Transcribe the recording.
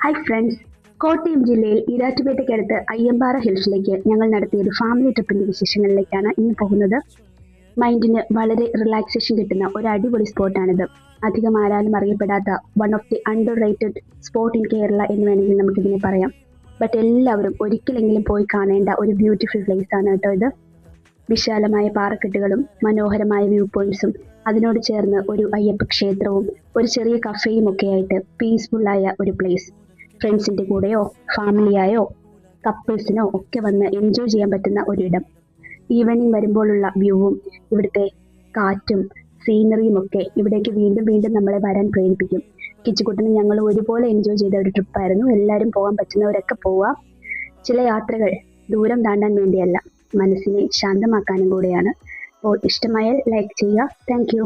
Hi friends, Kottayam ജില്ലയിൽ ഈരാറ്റുപേട്ടയ്ക്കടുത്ത് അയ്യമ്പാറ ഹിൽസിലേക്ക് ഞങ്ങൾ നടത്തിയ ഒരു ഫാമിലി ട്രിപ്പിന്റെ വിശേഷങ്ങളിലേക്കാണ് ഇന്ന് പോകുന്നത്. മൈൻഡിന് വളരെ റിലാക്സേഷൻ കിട്ടുന്ന ഒരു അടിപൊളി സ്പോട്ടാണിത്. അധികം ആരാലും അറിയപ്പെടാത്ത one of the under rated spot in Kerala എന്ന് വേണമെങ്കിൽ നമുക്കിതിനെ പറയാം. ബട്ട് എല്ലാവരും ഒരിക്കലെങ്കിലും പോയി കാണേണ്ട ഒരു ബ്യൂട്ടിഫുൾ പ്ലേസ് ആണ് കേട്ടോ ഇത്. വിശാലമായ പാറക്കെട്ടുകളും മനോഹരമായ വ്യൂ പോയിന്റ്സും അതിനോട് ചേർന്ന് ഒരു അയ്യപ്പ ക്ഷേത്രവും ഒരു ചെറിയ കഫേയും ഒക്കെ ആയിട്ട് പീസ്ഫുള്ളായ ഒരു പ്ലേസ്. ഫ്രണ്ട്സിൻ്റെ കൂടെയോ ഫാമിലിയായോ കപ്പിൾസിനോ ഒക്കെ വന്ന് എൻജോയ് ചെയ്യാൻ പറ്റുന്ന ഒരിടം. ഈവനിങ് വരുമ്പോഴുള്ള വ്യൂവും ഇവിടുത്തെ കാറ്റും സീനറിയും ഒക്കെ ഇവിടേക്ക് വീണ്ടും വീണ്ടും നമ്മളെ വരാൻ പ്രേരിപ്പിക്കും. കിച്ചുകുട്ടനും ഞങ്ങൾ ഒരുപോലെ എൻജോയ് ചെയ്ത ഒരു ട്രിപ്പായിരുന്നു. എല്ലാവരും പോകാൻ പറ്റുന്നവരൊക്കെ പോവാം. ചില യാത്രകൾ ദൂരം താണ്ടാൻ വേണ്ടിയല്ല, മനസ്സിനെ ശാന്തമാക്കാനും കൂടെയാണ്. അപ്പോൾ ഇഷ്ടമായാൽ ലൈക്ക് ചെയ്യുക. Thank you.